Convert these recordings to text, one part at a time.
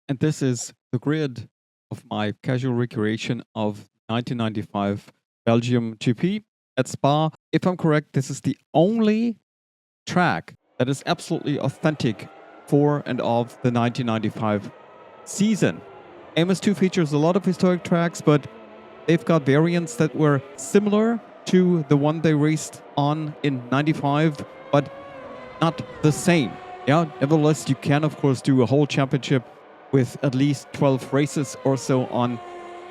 And this is the grid of my casual recreation of 1995 Belgium GP at Spa. If I'm correct, this is the only track that is absolutely authentic for and of the 1995 season. MS2 features a lot of historic tracks, but they've got variants that were similar to the one they raced on in 95, but not the same. Yeah, nevertheless, you can of course do a whole championship with at least 12 races or so on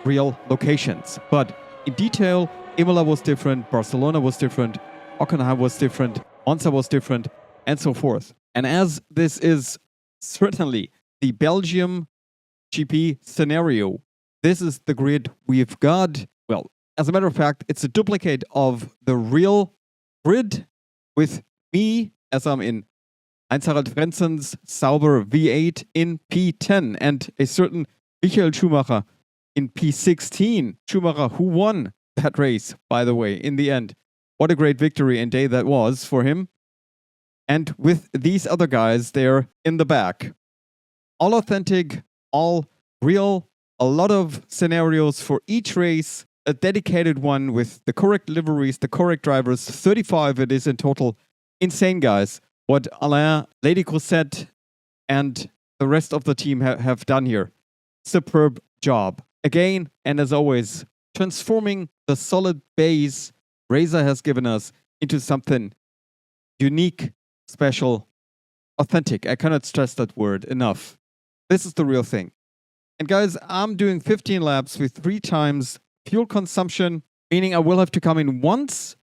real locations. But in detail, Imola was different, Barcelona was different, Hockenheim was different, Monza was different, and so forth. And as this is certainly the Belgium GP scenario, this is the grid we've got. Well, as a matter of fact, it's a duplicate of the real grid with me as I'm in Heinz-Harald Frenzen's Sauber V8 in P10 and a certain Michael Schumacher in P16. Schumacher, who won that race, by the way, in the end. What a great victory and day that was for him. And with these other guys there in the back. All authentic, all real, a lot of scenarios for each race, a dedicated one with the correct liveries, the correct drivers, 35 it is in total. Insane, guys, what Alain, Lady Crusette, and the rest of the team have done here. Superb job. Again, and as always, transforming the solid base Razor has given us into something unique, special, authentic. I cannot stress that word enough. This is the real thing. And guys, I'm doing 15 laps with 3 times fuel consumption, meaning I will have to come in once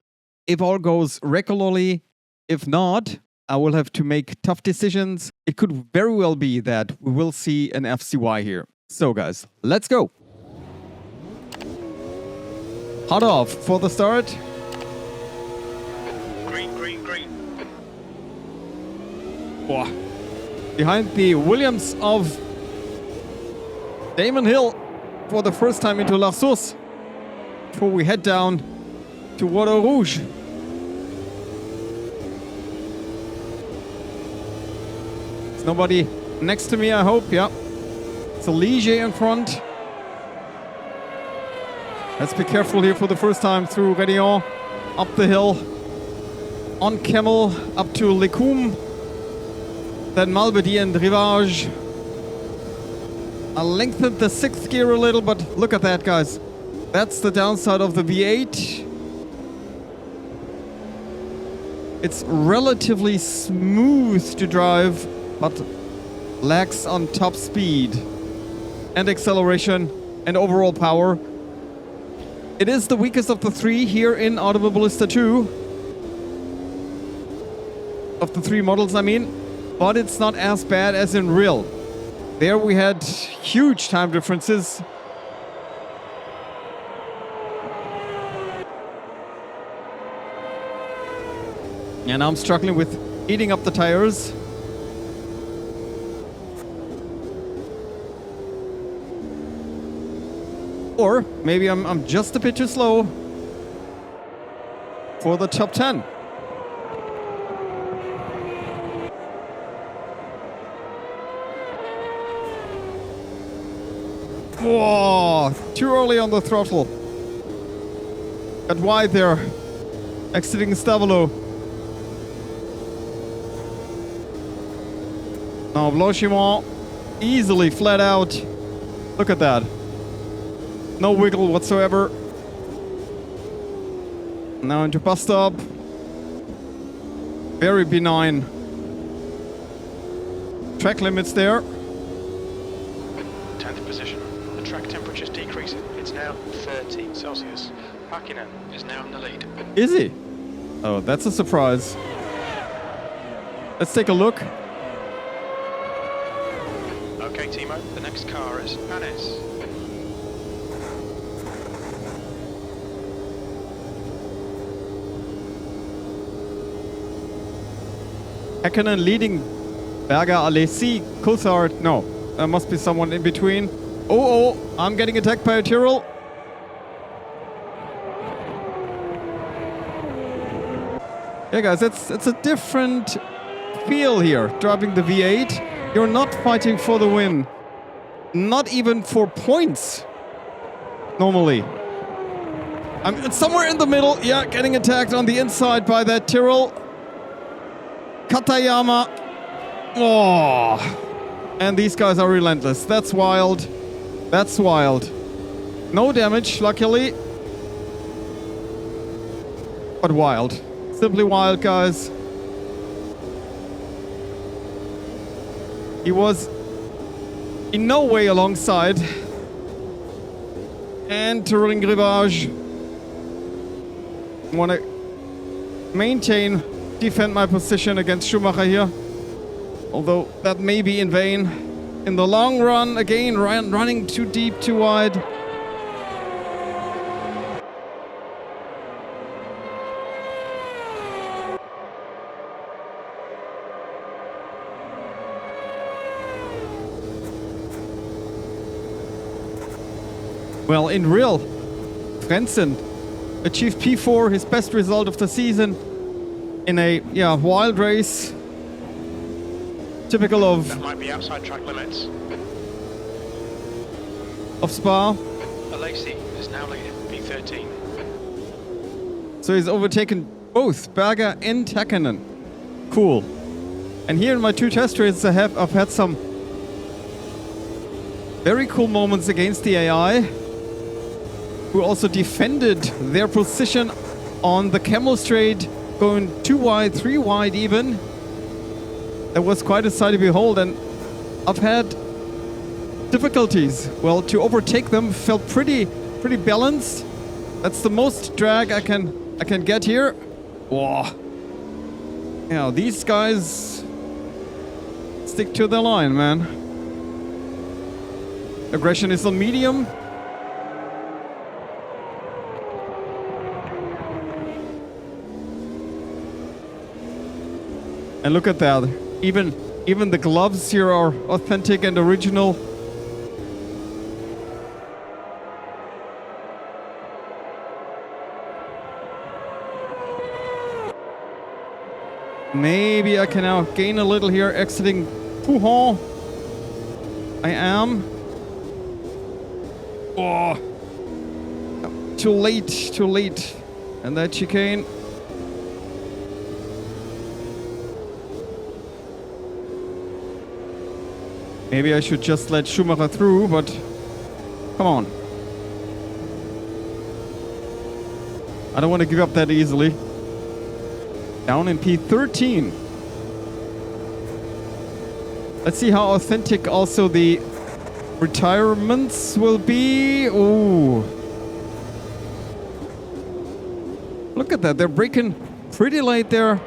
if all goes regularly. If not, I will have to make tough decisions. It could very well be that we will see an FCY here. So guys, let's go. Hot off for the start. Green, green, green. Boah. Behind the Williams of Damon Hill for the first time into La Source before we head down to Water Rouge. There's nobody next to me, I hope. Yeah. It's a Ligier in front. Let's be careful here for the first time through Rédillon, up the hill, on Camel, up to Lecum, then Malbedy and Rivage. I lengthened the 6th gear a little, but look at that, guys. That's the downside of the V8. It's relatively smooth to drive, but lacks on top speed and acceleration and overall power. It is the weakest of the 3 here in Automobilista 2. Of the 3 models, I mean. But it's not as bad as in real. There we had huge time differences. And I'm struggling with heating up the tires. Or maybe I'm just a bit too slow for the top 10. Whoa, too early on the throttle. Got wide there, exiting Stavolo. Now Blanchiment easily flat out. Look at that. No wiggle whatsoever. Now into bus stop. Very benign. Track limits there. 10th position. The track temperature's decreasing. It's now 30 Celsius. Hakkinen is now in the lead. Is he? Oh, that's a surprise. Let's take a look. Okay, Timo. The next car is Panis. Hakkinen leading. Berger, Alesi, Coulthard. No, there must be someone in between. Oh, I'm getting attacked by a Tyrrell. Yeah, guys, it's a different feel here. Driving the V8, you're not fighting for the win. Not even for points, normally. I'm somewhere in the middle. Yeah, getting attacked on the inside by that Tyrrell. Katayama. Oh. And these guys are relentless. That's wild. That's wild. No damage, luckily. But wild. Simply wild, guys. He was in no way alongside. And Touring Rivage. Want to defend my position against Schumacher here. Although that may be in vain. In the long run, again, running too deep, too wide. Well, in real, Frentzen achieved P4, his best result of the season in a wild race. Typical of... That might be outside track limits. Of Spa. Alesi is now leading P13. So he's overtaken both Berger and Häkkinen. Cool. And here in my 2 test races I've had some very cool moments against the AI, who also defended their position on the Camel Straight, going 2 wide, 3 wide even. That was quite a sight to behold, and I've had difficulties. Well, to overtake them felt pretty balanced. That's the most drag I can get here. Whoa. Yeah, these guys stick to the line, man. Aggression is on medium. And look at that. Even the gloves here are authentic and original. Maybe I can now gain a little here, exiting Pouhon. I am. Oh. Too late. And that chicane. Maybe I should just let Schumacher through, but come on. I don't want to give up that easily. Down in P13. Let's see how authentic also the retirements will be. Ooh. Look at that. They're braking pretty late there.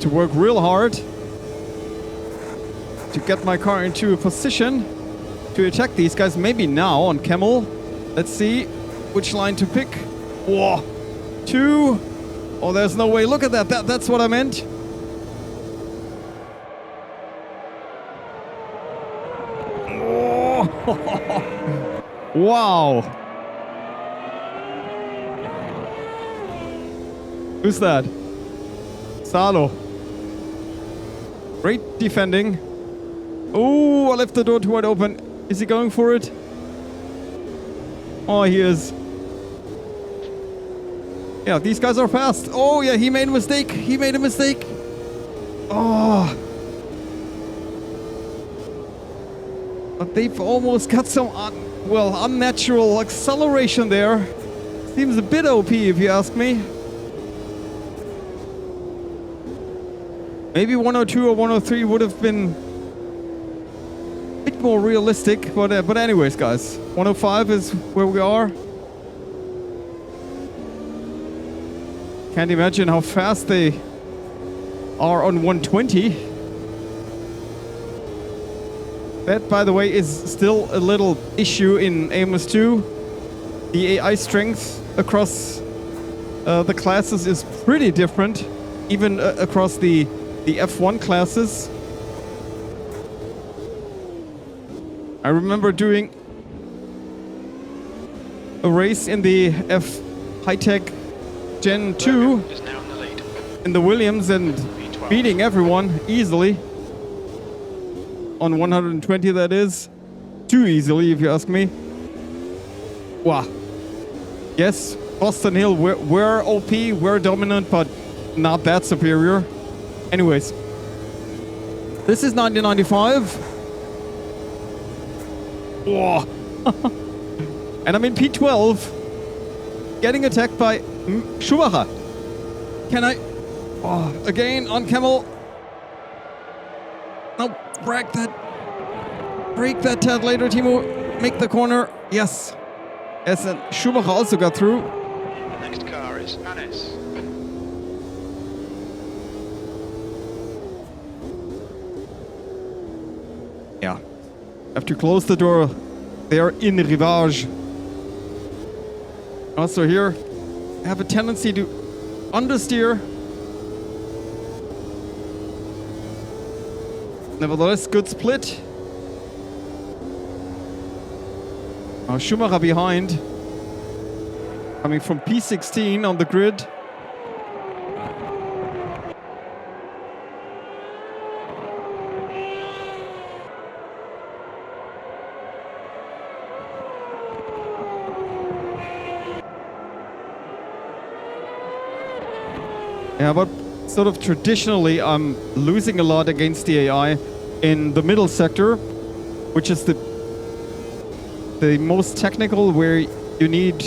To work real hard to get my car into a position to attack these guys. Maybe now on Camel. Let's see which line to pick. Whoa. 2. Oh, there's no way. Look at that. That's what I meant. Oh. Wow. Who's that? Salo. Great defending. Oh, I left the door too wide open. Is he going for it? Oh, he is. Yeah, these guys are fast. Oh, yeah, he made a mistake. Oh. But they've almost got some unnatural acceleration there. Seems a bit OP if you ask me. Maybe 102 or 103 would have been a bit more realistic, but anyways, guys, 105 is where we are. Can't imagine how fast they are on 120. That, by the way, is still a little issue in Amos 2. The AI strength across the classes is pretty different, even across the F1 classes. I remember doing a race in the F High-Tech Gen 2 is now in the lead. in the Williams and beating everyone easily. On 120, that is. Too easily, if you ask me. Wow. Yes, Boston Hill, we're OP, we're dominant, but not that superior. Anyways. This is 1995. Whoa. And I'm in P12. Getting attacked by Schumacher. Can I... Oh, again on Camel. No, break that tad later, Timo. Make the corner. Yes. Yes, and Schumacher also got through. The next car is Anis. Yeah. Have to close the door. They are in rivage. Also here, I have a tendency to understeer. Nevertheless, good split. Now Schumacher behind. Coming from P16 on the grid. Yeah, but sort of traditionally, I'm losing a lot against the AI in the middle sector, which is the most technical, where you need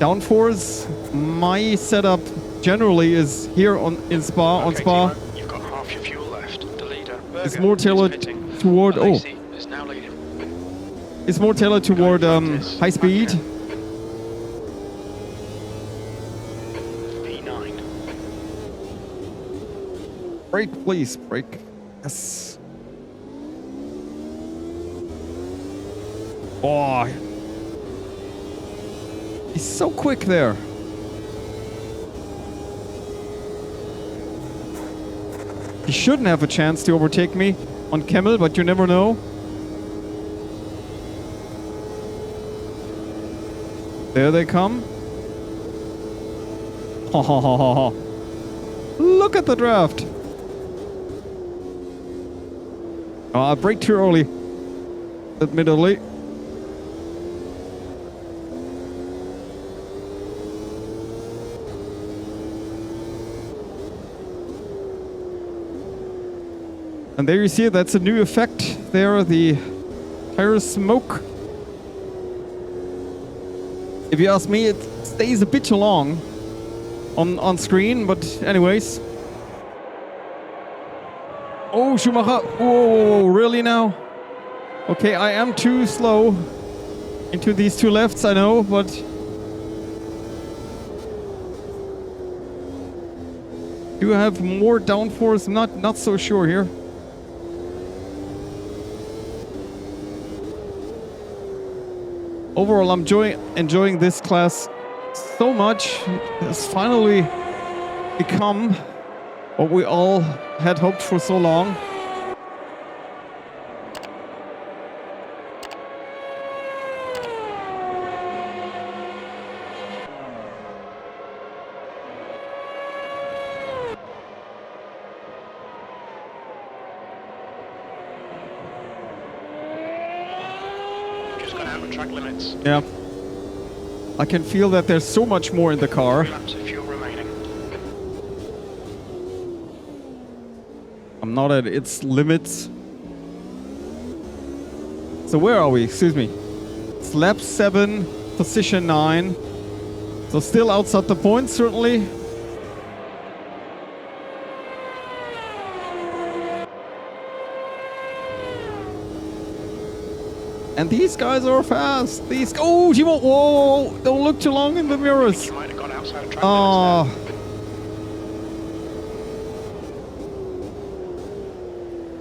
downforce. My setup generally is here in Spa, on Spa. Timo, you've got half your fuel left. The leader, It's Berger, more is tailored pitting. toward Alesi is now leading. it's more tailored toward high speed. P9. Brake, please, brake. Yes. Oh, he's so quick there. He shouldn't have a chance to overtake me on Camel, but you never know. There they come. Ha ha ha ha ha. Look at the draft. Oh, I braked too early. Admittedly. And there you see it, that's a new effect. There, the tire smoke. If you ask me, it stays a bit too long on screen, but anyways. Oh, Schumacher. Whoa, really now? Okay, I am too slow into these two lefts, I know, but... do I have more downforce? Not so sure here. Overall, I'm enjoying this class so much. It has finally become what we all had hoped for so long. Just got out of track limits. Yeah. I can feel that there's so much more in the car. 3 laps of fuel remaining. I'm not at its limits. So where are we? Excuse me. It's lap 7, position 9. So still outside the points, certainly. And these guys are fast. These... oh, Timo! Whoa! Don't look too long in the mirrors. You might have gone outside of track Ah. limits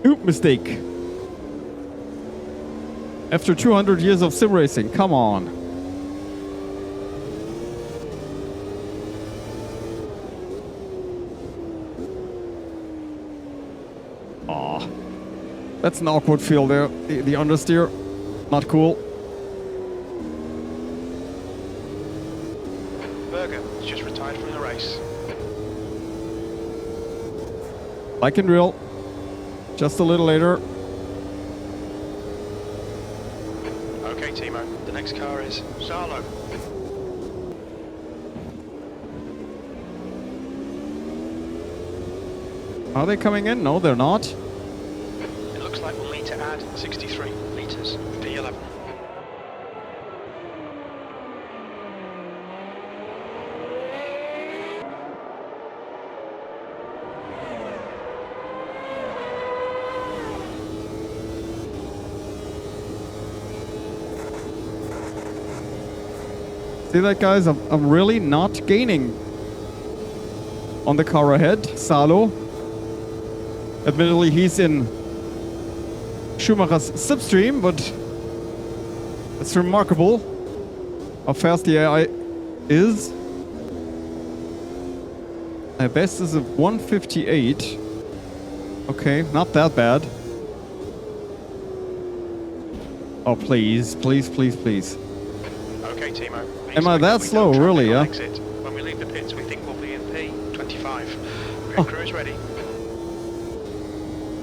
Oop, mistake. After 200 years of sim racing, come on. That's an awkward feel there. The understeer, not cool. Berger has just retired from the race. Like in real. Just a little later. Okay, Timo. The next car is Salo. Are they coming in? No, they're not. It looks like we'll need to add 63 litres P11. See that, guys? I'm really not gaining on the car ahead. Salo. Admittedly, he's in Schumacher's slipstream, but it's remarkable how fast the AI is. My best is a 158. Okay, not that bad. Oh, please, please, please, please. Okay, Timo. Am I that slow, really, yeah? Exit. When we leave the pits, we think we'll be in P25. Pit crew is ready.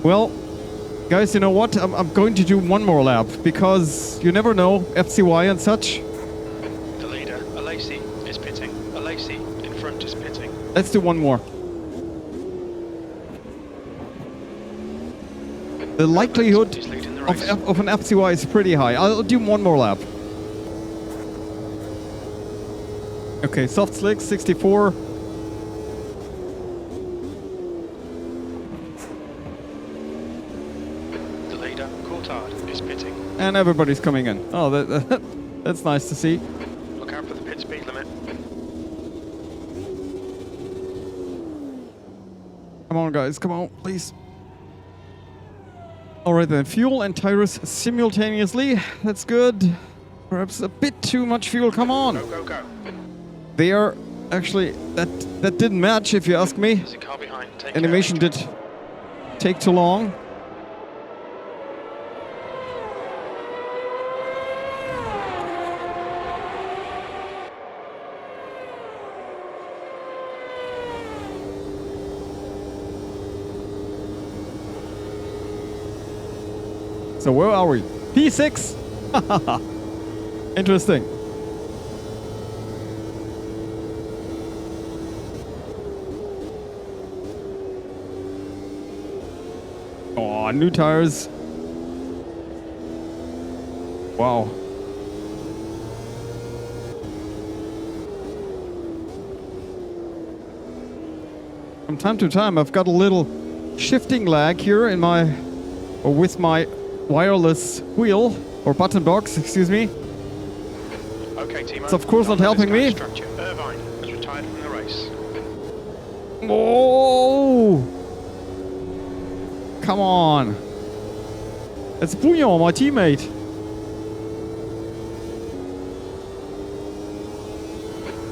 Well, guys, you know what? I'm going to do one more lap, because you never know, FCY and such. The leader, Alacy, is pitting. Alacy in front is pitting. Let's do one more. The likelihood Is leading the race. of an FCY is pretty high. I'll do one more lap. Okay, soft slick, 64. The leader, Coulthard, is pitting. And everybody's coming in. Oh, that's nice to see. Look out for the pit speed limit. Come on, guys. Come on, please. All right, then. Fuel and tires simultaneously. That's good. Perhaps a bit too much fuel. Come on. Go, go, go. They are actually... That didn't match, if you ask me. There's a car behind. Take Animation care. did take too long. So where are we? P6? Interesting. Oh, new tires. Wow. From time to time, I've got a little shifting lag here in my, or with my wireless wheel, or button box, excuse me. Okay, Timo. It's of course not helping me. Irvine has retired from the race. Oh! Come on. It's Bouillon, my teammate.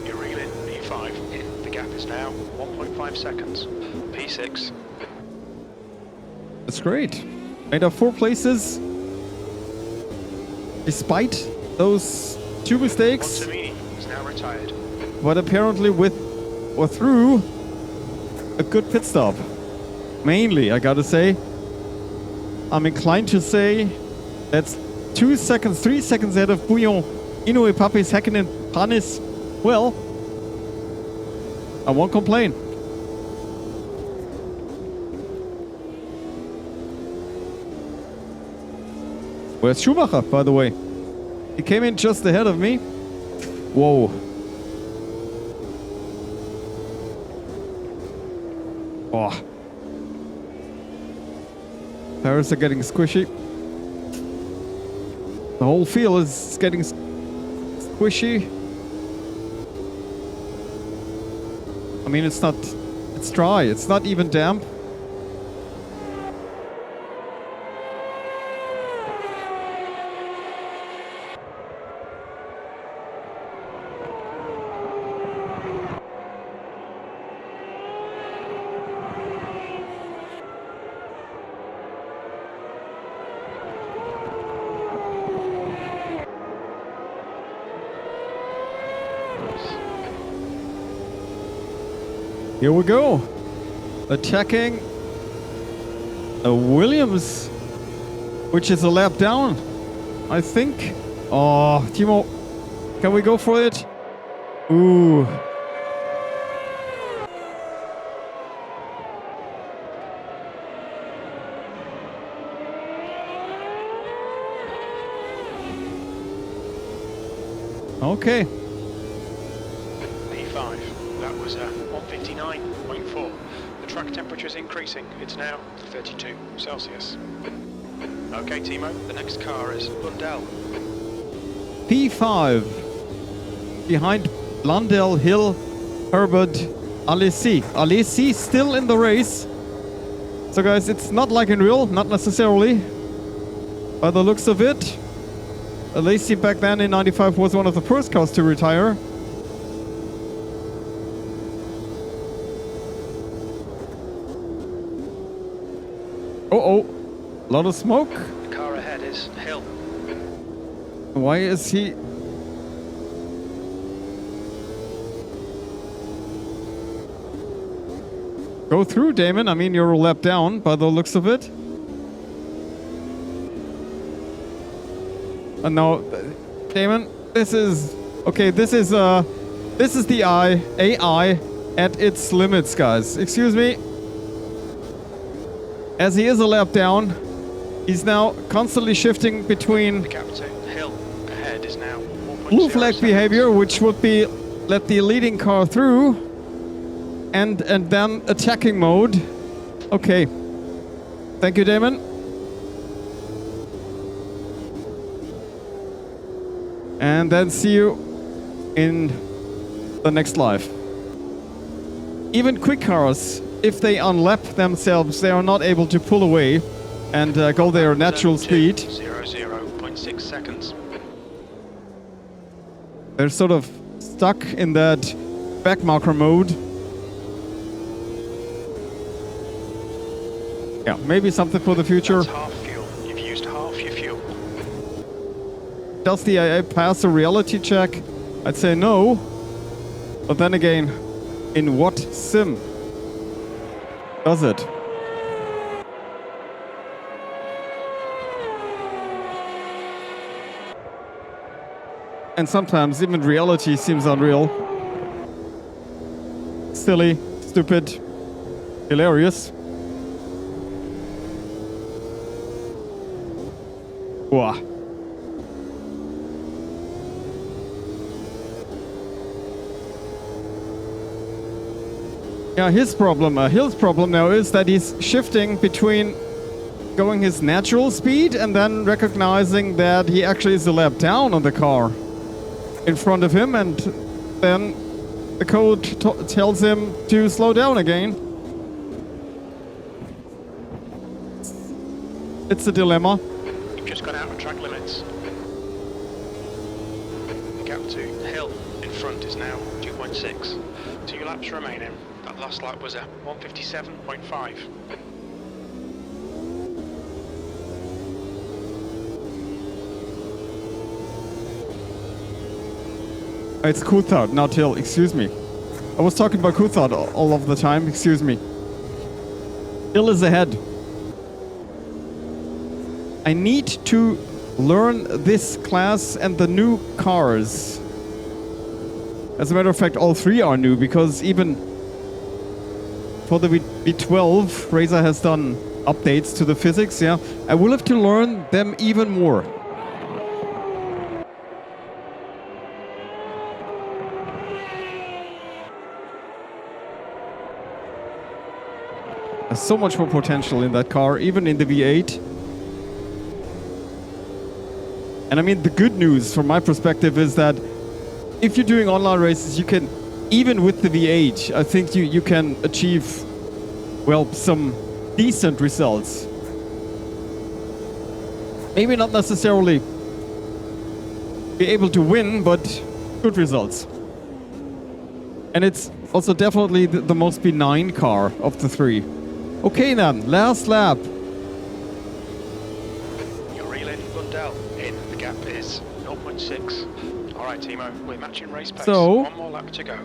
You're reeling P5. The gap is now 1.5 seconds. P6. That's great. Made up 4 places. Despite those 2 mistakes. Montemini is now retired. But apparently with or through a good pit stop. Mainly, I gotta say. I'm inclined to say that's 2 seconds, 3 seconds ahead of Bouillon, Inoue, Papis, Häkkinen, Panis. Well, I won't complain. Where's Schumacher, by the way? He came in just ahead of me. Whoa. Oh. Tires are getting squishy. The whole field is getting squishy. I mean, it's dry. It's not even damp. Here we go. Attacking a Williams, which is a lap down, I think. Oh, Timo, can we go for it? Ooh. Okay. P5, that was 159.4. The track temperature is increasing. It's now 32 Celsius. Okay, Timo, the next car is Lundell. P5. Behind Blundell, Hill, Herbert, Alessi. Alessi still in the race. So guys, it's not like in real, not necessarily. By the looks of it. Alessi back then in 95 was one of the first cars to retire. Uh-oh. A lot of smoke. The car ahead is Hill. Why is he... Go through, Damon. I mean, you're a lap down by the looks of it. No, Damon, this is... Okay, this is the AI at its limits, guys. Excuse me. As he is a lap down, he's now constantly shifting between The gap to Hill ahead is now 1.0 blue flag seconds. behavior, which would be let the leading car through, and then attacking mode. Okay. Thank you, Damon. And then see you in the next live. Even quick cars, if they unlap themselves, they are not able to pull away and go their natural speed. 0.6 seconds. They're sort of stuck in that backmarker mode. Yeah, maybe something for the future. That's half fuel. You've used half your fuel. Does the AI pass a reality check? I'd say no. But then again, in what sim does it? And sometimes even reality seems unreal. Silly, stupid, hilarious. Wah. Yeah, his problem now is that he's shifting between going his natural speed and then recognizing that he actually is a lap down on the car in front of him, and then the code tells him to slow down again. It's a dilemma. You've just gone out of track limits. The gap to Hill in front is now 2.6. 2 laps remaining. That last lap was a 157.5. It's Coulthard, not Hill. Excuse me. I was talking about Coulthard all of the time. Excuse me. Hill is ahead. I need to learn this class and the new cars. As a matter of fact, all three are new, because even for the V12, Razer has done updates to the physics, yeah. I will have to learn them even more. There's so much more potential in that car, even in the V8. And I mean, the good news from my perspective is that if you're doing online races, you can, even with the V8, I think you can achieve, well, some decent results. Maybe not necessarily be able to win, but good results. And it's also definitely the most benign car of the three. Okay then, last lap. You're reeling Lundell in. The gap is 0.6. Alright, Timo, we're matching race pace. So, one more lap to go.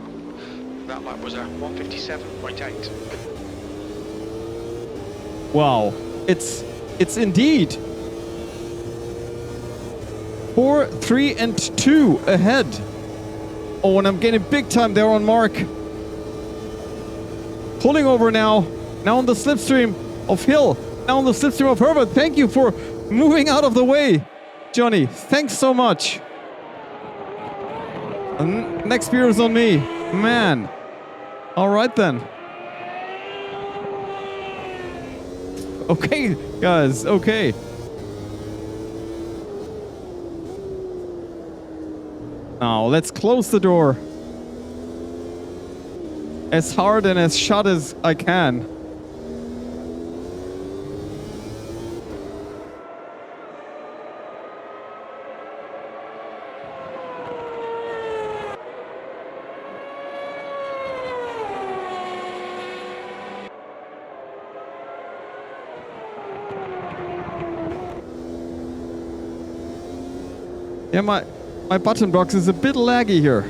That lap was a 1:57.8. Wow, it's indeed 4, 3, and 2 ahead. Oh, and I'm getting big time there on Mark. Pulling over now. Now on the slipstream of Hill. Now on the slipstream of Herbert. Thank you for moving out of the way, Johnny. Thanks so much. And next beer is on me. Man. All right then. Okay, guys. Okay. Now, let's close the door as hard and as shut as I can. Yeah, my button box is a bit laggy here.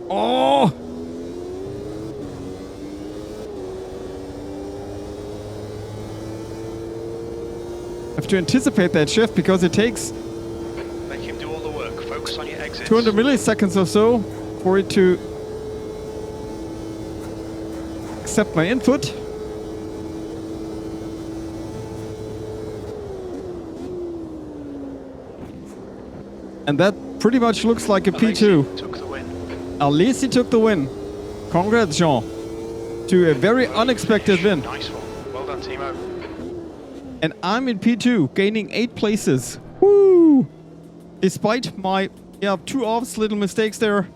Oh! I have to anticipate that shift because it takes Make him do all the work. Focus on your exits. 200 milliseconds or so for it to accept my input. And that pretty much looks like a P2. Took the win. At least he took the win. Congrats, Jean. To a very unexpected win. Nice one. Well done, Timo. And I'm in P2, gaining 8 places. Woo! Despite my 2 offs, little mistakes there.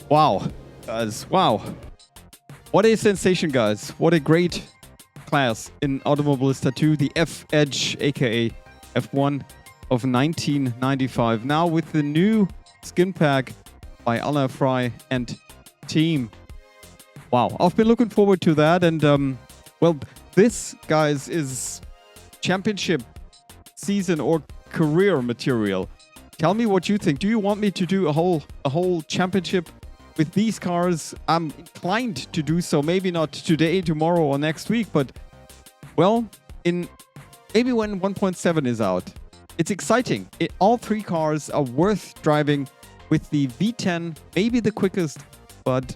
Wow. Guys, wow. What a sensation, guys. What a great class in Automobilista 2, the F-Edge, aka F1 of 1995. Now with the new Skinpack by Alain Fry and team. Wow, I've been looking forward to that. And well, this, guys, is championship season or career material. Tell me what you think. Do you want me to do a whole championship with these cars? I'm inclined to do so. Maybe not today, tomorrow, or next week, but well, maybe when 1.7 is out. It's exciting. All 3 cars are worth driving with the V10, maybe the quickest, but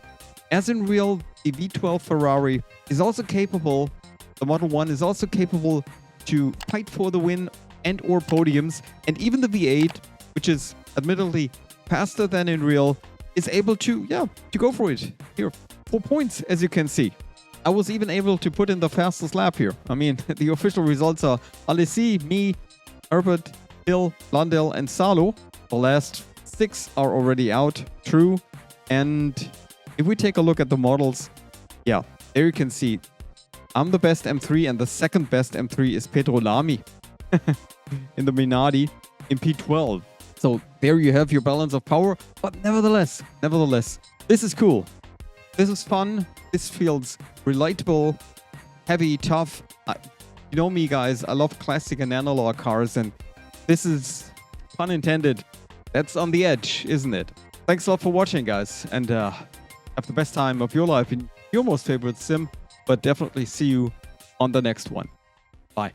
as in real, the V12 Ferrari is also capable, the Model 1 is also capable to fight for the win and or podiums, and even the V8, which is admittedly faster than in real, is able to go for it. Here, 4 points, as you can see. I was even able to put in the fastest lap here. I mean, the official results are Alessi, me, Herbert, Hill, Blondell, and Salo. The last 6 are already out. True. And if we take a look at the models, there you can see I'm the best M3, and the second best M3 is Pedro Lamy in the Minardi in P12. So there you have your balance of power. But nevertheless, this is cool. This is fun. This feels relatable, heavy, tough. You know me, guys. I love classic and analog cars, and this is, pun intended, that's on the edge, isn't it? Thanks a lot for watching, guys, and have the best time of your life in your most favorite sim, but definitely see you on the next one. Bye.